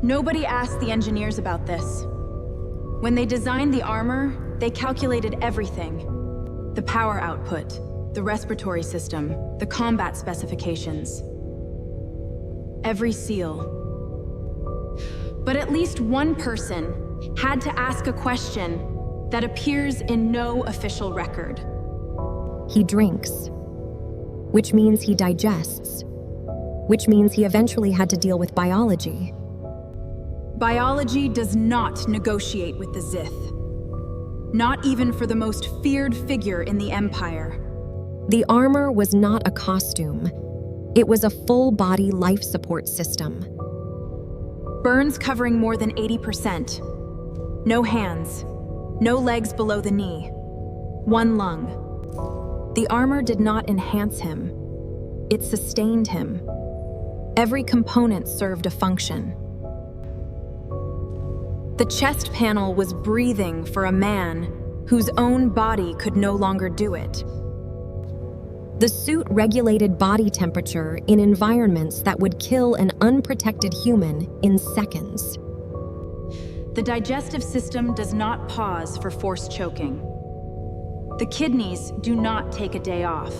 Nobody asked the engineers about this. When they designed the armor, they calculated everything. The power output, the respiratory system, the combat specifications. Every seal. But at least one person had to ask a question that appears in no official record. He drinks, which means he digests, which means he eventually had to deal with biology. Biology does not negotiate with the Sith. Not even for the most feared figure in the Empire. The armor was not a costume. It was a full-body life support system. Burns covering more than 80%. No hands. No legs below the knee. One lung. The armor did not enhance him. It sustained him. Every component served a function. The chest panel was breathing for a man whose own body could no longer do it. The suit regulated body temperature in environments that would kill an unprotected human in seconds. The digestive system does not pause for forced choking. The kidneys do not take a day off.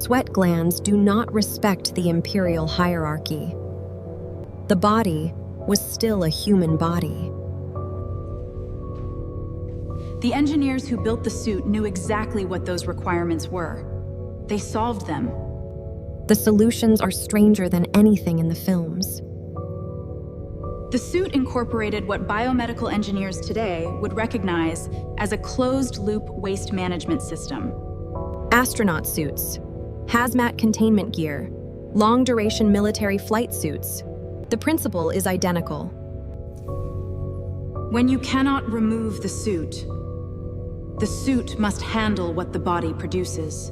Sweat glands do not respect the Imperial hierarchy. The body was still a human body. The engineers who built the suit knew exactly what those requirements were. They solved them. The solutions are stranger than anything in the films. The suit incorporated what biomedical engineers today would recognize as a closed-loop waste management system. Astronaut suits, hazmat containment gear, long-duration military flight suits. The principle is identical. When you cannot remove the suit must handle what the body produces.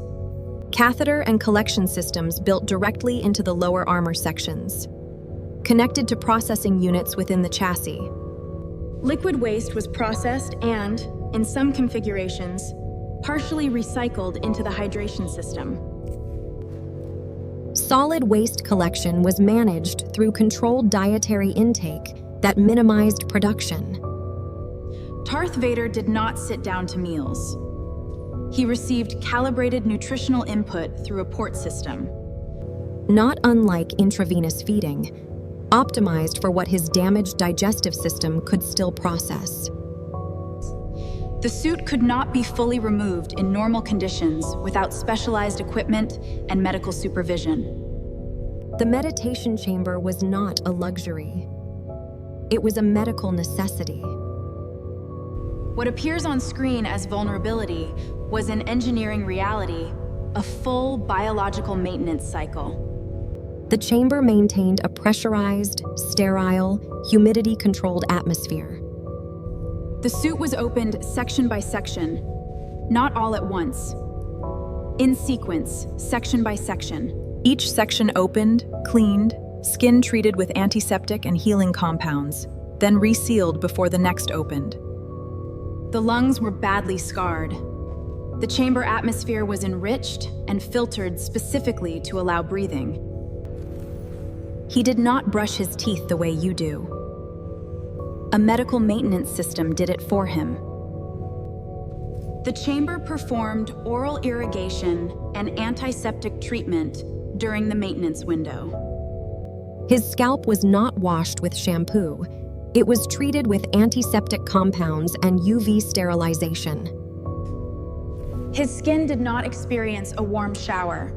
Catheter and collection systems built directly into the lower armor sections, connected to processing units within the chassis. Liquid waste was processed and, in some configurations, partially recycled into the hydration system. Solid waste collection was managed through controlled dietary intake that minimized production. Darth Vader did not sit down to meals. He received calibrated nutritional input through a port system. Not unlike intravenous feeding, optimized for what his damaged digestive system could still process. The suit could not be fully removed in normal conditions without specialized equipment and medical supervision. The meditation chamber was not a luxury. It was a medical necessity. What appears on screen as vulnerability was in engineering reality, a full biological maintenance cycle. The chamber maintained a pressurized, sterile, humidity-controlled atmosphere. The suit was opened section by section, not all at once. In sequence, section by section. Each section opened, cleaned, skin treated with antiseptic and healing compounds, then resealed before the next opened. The lungs were badly scarred. The chamber atmosphere was enriched and filtered specifically to allow breathing. He did not brush his teeth the way you do. A medical maintenance system did it for him. The chamber performed oral irrigation and antiseptic treatment during the maintenance window. His scalp was not washed with shampoo. It was treated with antiseptic compounds and UV sterilization. His skin did not experience a warm shower.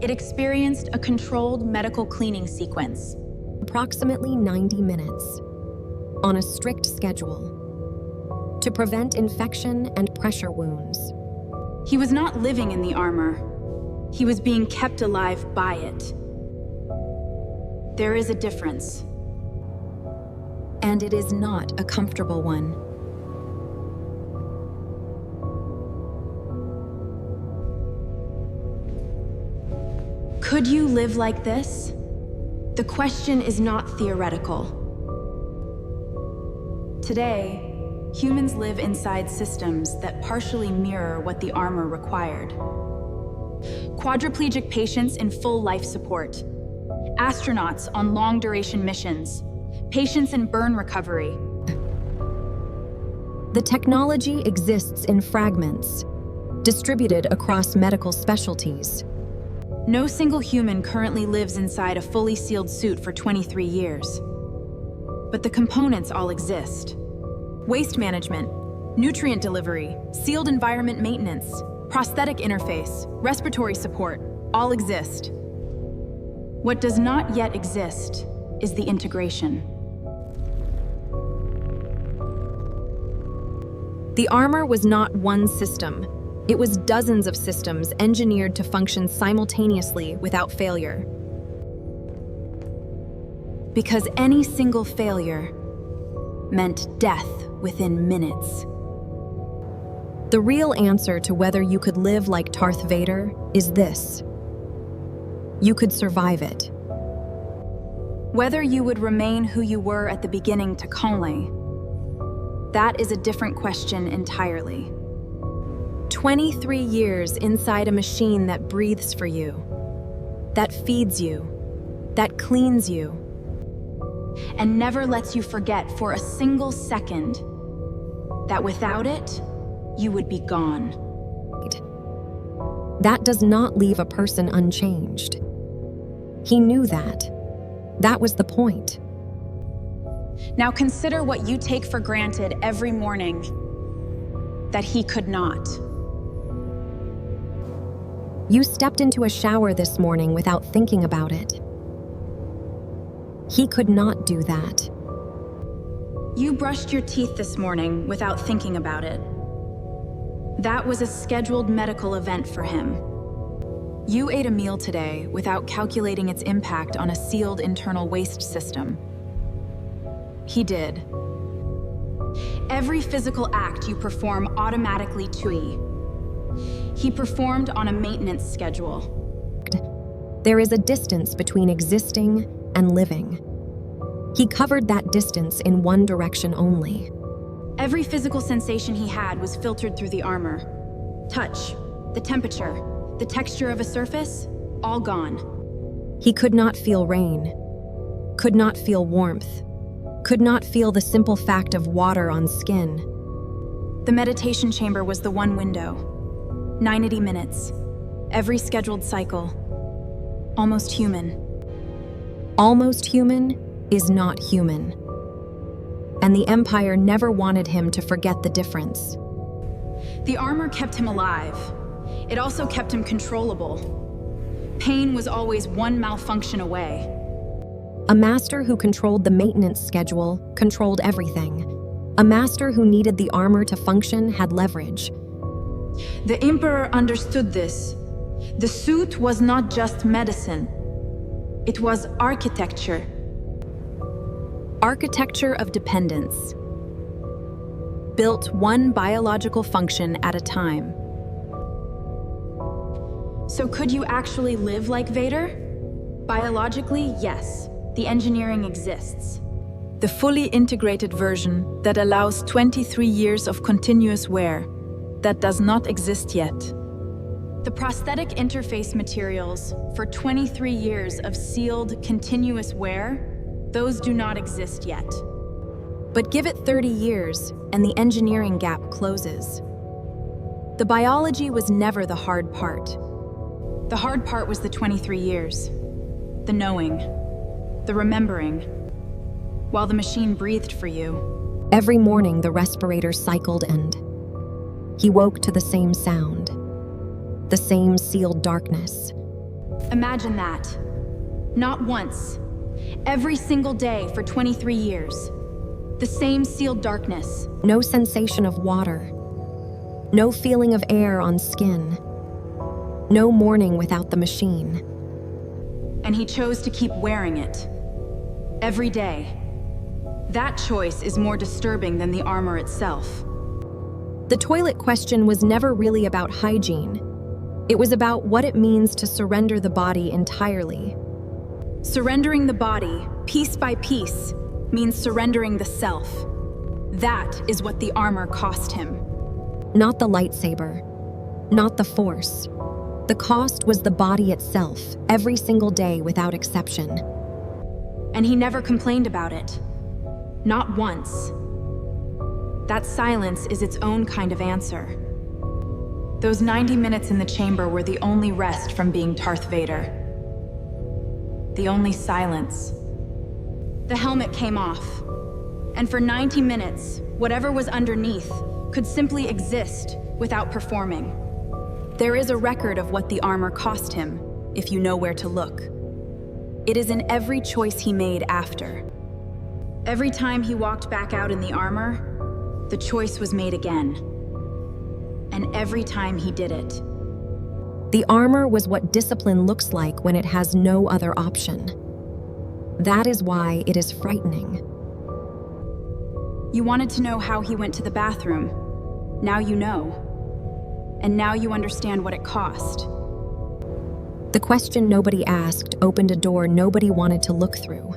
It experienced a controlled medical cleaning sequence. Approximately 90 minutes, on a strict schedule, to prevent infection and pressure wounds. He was not living in the armor. He was being kept alive by it. There is a difference. And it is not a comfortable one. Could you live like this? The question is not theoretical. Today, humans live inside systems that partially mirror what the armor required. Quadriplegic patients in full life support, astronauts on long-duration missions, patience and burn recovery. The technology exists in fragments, distributed across medical specialties. No single human currently lives inside a fully sealed suit for 23 years. But the components all exist. Waste management, nutrient delivery, sealed environment maintenance, prosthetic interface, respiratory support, all exist. What does not yet exist is the integration. The armor was not one system. It was dozens of systems engineered to function simultaneously without failure. Because any single failure meant death within minutes. The real answer to whether you could live like Darth Vader is this: you could survive it. Whether you would remain who you were at the beginning to Conley, that is a different question entirely. 23 years inside a machine that breathes for you, that feeds you, that cleans you, and never lets you forget for a single second that without it, you would be gone. That does not leave a person unchanged. He knew that. That was the point. Now consider what you take for granted every morning that he could not. You stepped into a shower this morning without thinking about it. He could not do that. You brushed your teeth this morning without thinking about it. That was a scheduled medical event for him. You ate a meal today without calculating its impact on a sealed internal waste system. He did. Every physical act you perform automatically he performed on a maintenance schedule. There is a distance between existing and living. He covered that distance in one direction only. Every physical sensation he had was filtered through the armor. Touch, the temperature, the texture of a surface, all gone. He could not feel rain, could not feel warmth, could not feel the simple fact of water on skin. The meditation chamber was the one window. 90 minutes, every scheduled cycle. Almost human. Almost human is not human. And the Empire never wanted him to forget the difference. The armor kept him alive. It also kept him controllable. Pain was always one malfunction away. A master who controlled the maintenance schedule controlled everything. A master who needed the armor to function had leverage. The Emperor understood this. The suit was not just medicine. It was architecture. Architecture of dependence. Built one biological function at a time. So could you actually live like Vader? Biologically, yes. The engineering exists. The fully integrated version that allows 23 years of continuous wear. That does not exist yet. The prosthetic interface materials for 23 years of sealed, continuous wear, those do not exist yet. But give it 30 years and the engineering gap closes. The biology was never the hard part. The hard part was the 23 years. The knowing, the remembering, while the machine breathed for you. Every morning the respirator cycled and he woke to the same sound, the same sealed darkness. Imagine that. Not once. Every single day for 23 years. The same sealed darkness. No sensation of water. No feeling of air on skin. No morning without the machine. And he chose to keep wearing it. Every day. That choice is more disturbing than the armor itself. The toilet question was never really about hygiene. It was about what it means to surrender the body entirely. Surrendering the body, piece by piece, means surrendering the self. That is what the armor cost him. Not the lightsaber, not the Force. The cost was the body itself, every single day without exception. And he never complained about it. Not once. That silence is its own kind of answer. Those 90 minutes in the chamber were the only rest from being Darth Vader. The only silence. The helmet came off, and for 90 minutes, whatever was underneath could simply exist without performing. There is a record of what the armor cost him, if you know where to look. It is in every choice he made after. Every time he walked back out in the armor, the choice was made again. And every time he did it. The armor was what discipline looks like when it has no other option. That is why it is frightening. You wanted to know how he went to the bathroom. Now you know. And now you understand what it cost. The question nobody asked opened a door nobody wanted to look through.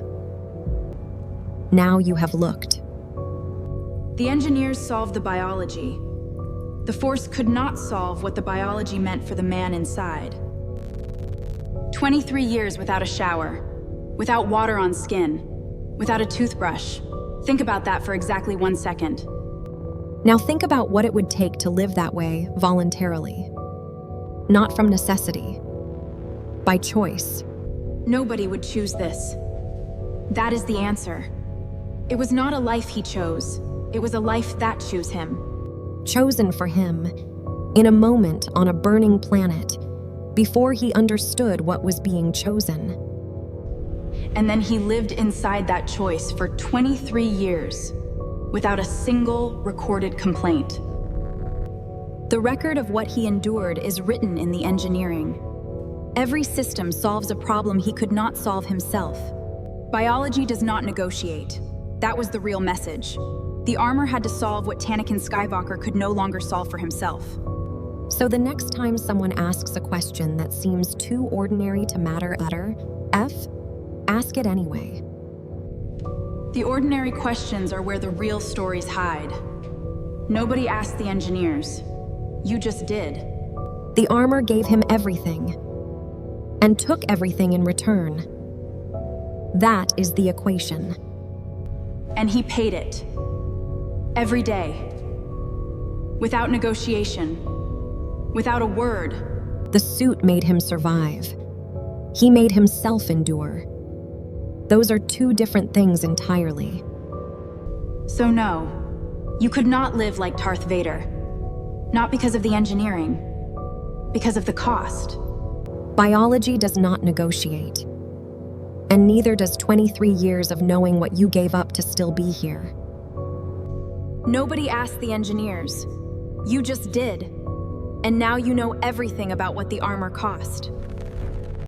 Now you have looked. The engineers solved the biology. The Force could not solve what the biology meant for the man inside. 23 years without a shower, without water on skin, without a toothbrush. Think about that for exactly 1 second. Now think about what it would take to live that way voluntarily. Not from necessity. By choice. Nobody would choose this. That is the answer. It was not a life he chose. It was a life that chose him. Chosen for him, in a moment on a burning planet, before he understood what was being chosen. And then he lived inside that choice for 23 years, without a single recorded complaint. The record of what he endured is written in the engineering. Every system solves a problem he could not solve himself. Biology does not negotiate. That was the real message. The armor had to solve what Anakin Skywalker could no longer solve for himself. So the next time someone asks a question that seems too ordinary to matter utter, ask it anyway. The ordinary questions are where the real stories hide. Nobody asked the engineers. You just did. The armor gave him everything, and took everything in return. That is the equation. And he paid it. Every day. Without negotiation. Without a word. The suit made him survive. He made himself endure. Those are two different things entirely. So no, you could not live like Darth Vader. Not because of the engineering. Because of the cost. Biology does not negotiate. And neither does 23 years of knowing what you gave up to still be here. Nobody asked the engineers. You just did. And now you know everything about what the armor cost.